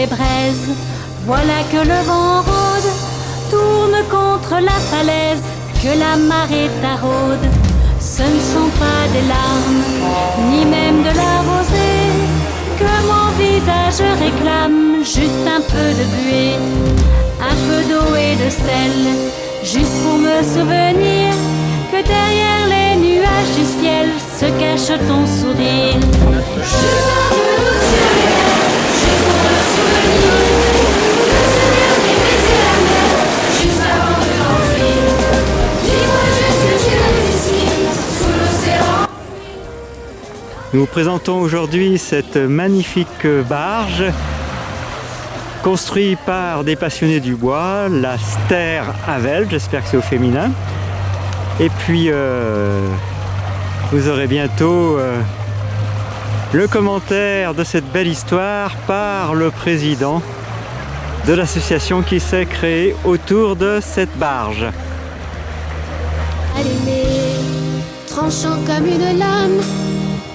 les braises. Voilà que le vent rôde, tourne contre la falaise, que la marée taraude. Ce ne sont pas des larmes, ni même de la rosée, que mon visage réclame, juste un peu de buée, un peu d'eau et de sel, juste pour me souvenir que derrière les nuages du ciel se cache ton sourire. Juste un peu d'eau sur les lèvres, juste pour me souvenir que ce dernier baiser la mer, juste avant de t'enfuir. Dis-moi juste que tu es ici, sous l'océan. Nous vous présentons aujourd'hui cette magnifique barge construite par des passionnés du bois, la Ster Havel, j'espère que c'est au féminin. Et puis vous aurez bientôt le commentaire de cette belle histoire par le président de l'association qui s'est créée autour de cette barge. Allumé, tranchant comme une lame,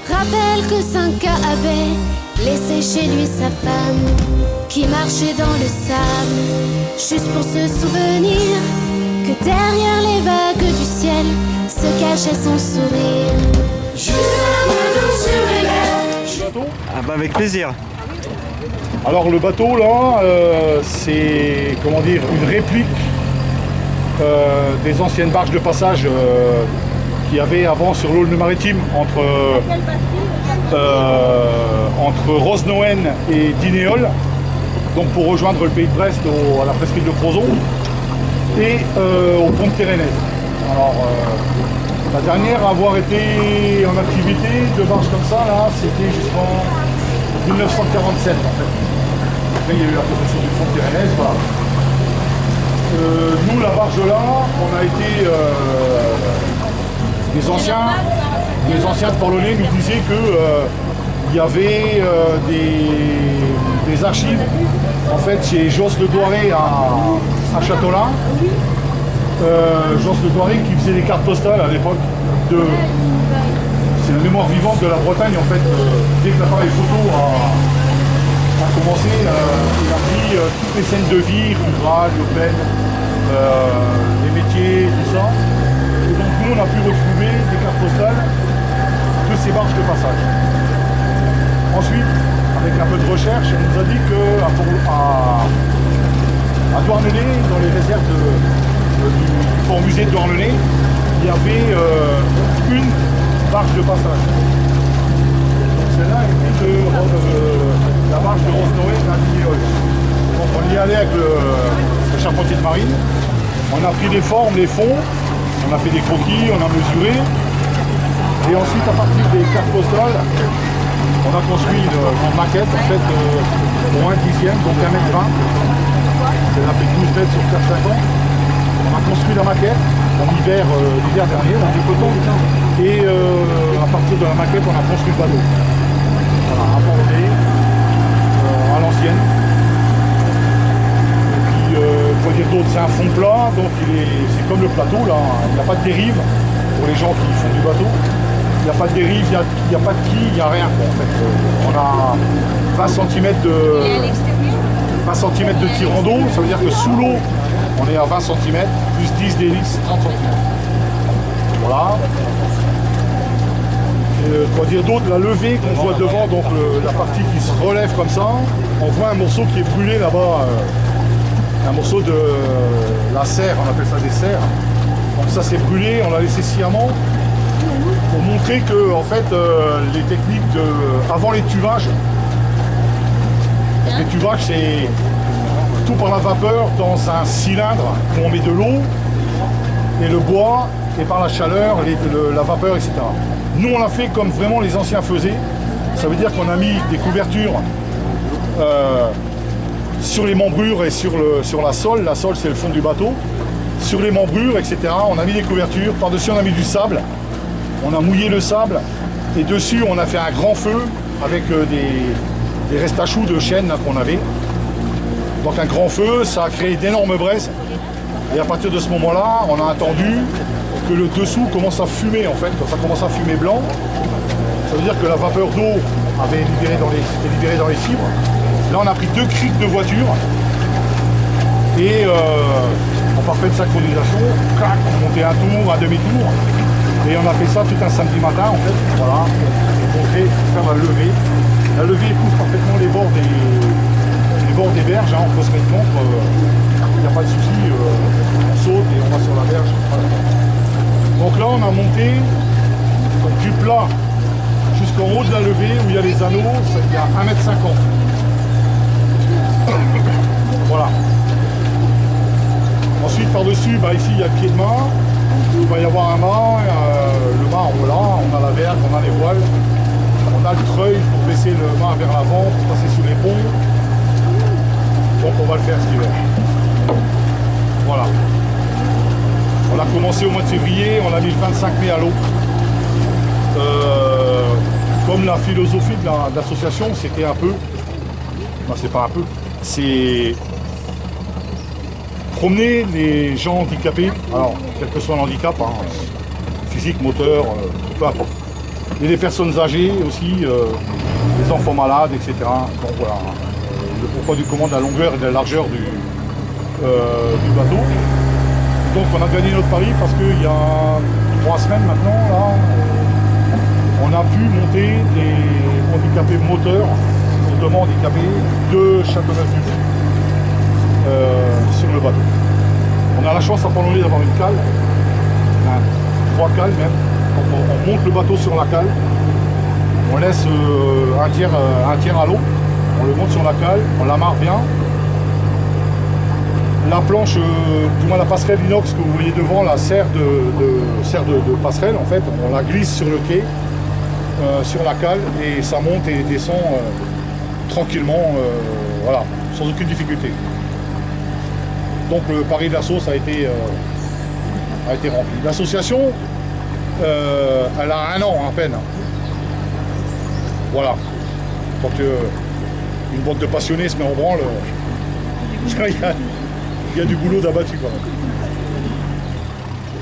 rappelle que Sanka avait laissé chez lui sa femme, qui marchait dans le sable, juste pour se souvenir que derrière les vagues du ciel se cachait son sourire. Juste un peu d'eau sur les lèvres. Ah bah avec plaisir. Alors le bateau là, c'est comment dire, une réplique des anciennes barges de passage qu'il y avait avant sur l'Aulne-Maritime entre Rosnoën et Dinéol, donc pour rejoindre le pays de Brest à la presqu'île de Crozon et au pont de Térénèse. Alors la dernière à avoir été en activité de barge comme ça là, c'était jusqu'en 1947 en fait. Après il y a eu la construction du pont de Térénèse, voilà. Nous la barge là, on a été les anciens de Polonais nous disaient que il y avait des archives en fait chez Josse de Doiré à Châteaulin. Josse de Doiré qui faisait des cartes postales à l'époque c'est la mémoire vivante de la Bretagne en fait. Dès que l'appareil photo a commencé, il a pris toutes les scènes de vie, rurales, urbaines, les métiers, tout ça. Et donc nous on a pu retrouver des cartes postales de ces barges de passage. Ensuite, avec un peu de recherche, on nous a dit qu'à Douarnenez, dans les réserves du fort musée de Douarnenez, il y avait une barge de passage. Donc celle-là était la barge de Rosnoé à Dinéol. Donc on y allait avec le charpentier de marine. On a pris les formes, les fonds, on a fait des croquis, on a mesuré. Et ensuite, à partir des cartes postales, on a construit une maquette en fait pour 1/10, donc 1,20 m. Elle a fait 12 mètres sur 4-5 ans. On a construit la maquette en l'hiver dernier, dans du coton. Et à partir de la maquette, on a construit le bateau. Voilà, abordé à l'ancienne. Et puis, quoi dire d'autre, c'est un fond plat, donc c'est comme le plateau, là. Il n'y a pas de dérive pour les gens qui font du bateau. Il n'y a pas de dérive, il n'y a pas de quille, il n'y a rien quoi, en fait. On a 20 cm de tirant d'eau, ça veut dire que sous l'eau, on est à 20 cm, plus 10 d'hélice, 30 cm. Voilà. Quoi dire d'autre, la levée qu'on voit devant, donc la partie qui se relève comme ça, on voit un morceau qui est brûlé là-bas, un morceau de la serre, on appelle ça des serres. Donc ça s'est brûlé, on l'a laissé sciemment. Pour montrer que en fait les techniques avant les tuvages, c'est tout par la vapeur dans un cylindre où on met de l'eau et le bois et par la chaleur, la vapeur, etc. Nous on l'a fait comme vraiment les anciens faisaient. Ça veut dire qu'on a mis des couvertures sur les membrures et sur la sole. La sole c'est le fond du bateau. Sur les membrures, etc. On a mis des couvertures, par-dessus on a mis du sable. On a mouillé le sable et dessus on a fait un grand feu avec des restes à choux de chêne qu'on avait. Donc un grand feu, ça a créé d'énormes braises. Et à partir de ce moment-là, on a attendu que le dessous commence à fumer en fait. Quand ça commence à fumer blanc, ça veut dire que la vapeur d'eau avait été libérée dans les fibres. Là, on a pris 2 criques de voiture. Et en parfaite synchronisation, clac, on montait un tour, un demi-tour. Et on a fait ça tout un samedi matin, en fait. Voilà, pour montrer, faire la levée. La levée épouse parfaitement les bords des berges, hein, on peut se mettre contre. Il n'y a pas de souci, on saute et on va sur la berge. Voilà. Donc là, on a monté donc, du plat jusqu'en haut de la levée où il y a les anneaux, il y a 1,50 m. Voilà. Ensuite, par-dessus, bah, ici, il y a le pied de mât. Il va y avoir un mât. Le mât, voilà, on a la vergue, on a les voiles. On a le treuil pour baisser le mât vers l'avant, pour passer sous les ponts. Donc, on va le faire cet hiver. Voilà. On a commencé au mois de février, on a mis le 25 mai à l'eau. Comme la philosophie de l'association, c'était un peu... Non, c'est pas un peu. C'est... promener les gens handicapés, alors quel que soit l'handicap, hein, physique, moteur, peu importe. Et les personnes âgées aussi, les enfants malades, etc. Donc voilà, le pourquoi du comment de la longueur et de la largeur du bateau. Donc on a gagné notre pari parce qu'il y a 3 semaines maintenant, là, on a pu monter des handicapés moteurs, hautement handicapés, de Châteauneuf-du-Pape. Sur le bateau. On a la chance à Port-Launay d'avoir une cale, 3 cales même. Donc on monte le bateau sur la cale, on laisse un tiers à l'eau, on le monte sur la cale, on l'amarre bien. La planche, du moins la passerelle inox que vous voyez devant, la sert de passerelle en fait, on la glisse sur le quai, sur la cale et ça monte et descend tranquillement, voilà, sans aucune difficulté. Donc le pari de l'assaut a été rempli. L'association, elle a 1 an à peine. Voilà. Quand une bande de passionnés se met en branle, il y a du boulot d'abattu quand même.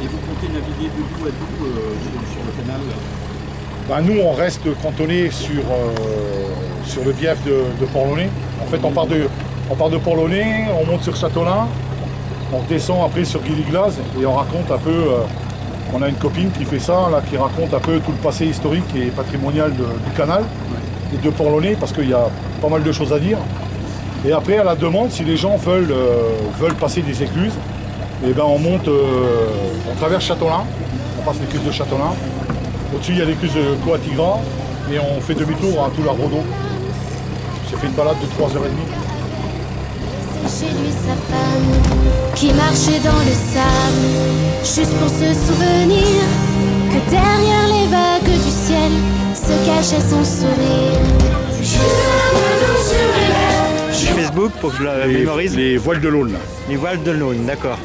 Et vous comptez naviguer de bout à bout sur le canal? Ben, nous on reste cantonné sur le bief de Port-Launay. En fait on part de Port-Launay, on monte sur Châteaulin. On descend après sur Guilly-Glaz et on raconte un peu, on a une copine qui fait ça, là, qui raconte un peu tout le passé historique et patrimonial du canal et de Port-Launay parce qu'il y a pas mal de choses à dire. Et après, à la demande, si les gens veulent passer des écluses, et ben on monte, on traverse Châteaulin, on passe l'écluse de Châteaulin. Au-dessus, il y a l'écluse de Coatigra et on fait demi-tour à tout l'Arbodo. J'ai fait une balade de 3h30. Chez lui sa femme qui marchait dans le sable, juste pour se souvenir que derrière les vagues du ciel se cachait son sourire. Facebook pour que je la mémorise. Les voiles de l'Aulne. Les voiles de l'Aulne, d'accord.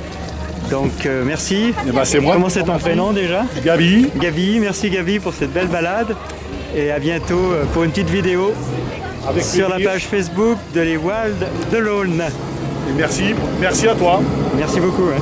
Donc merci. Eh ben, c'est moi. Comment c'est ton prénom déjà? Gabi. Gabi, merci Gabi pour cette belle balade. Et à bientôt pour une petite vidéo Avec sur la plaisir. page Facebook de Les Voiles de l'Aulne. Et merci à toi. Merci beaucoup. Hein.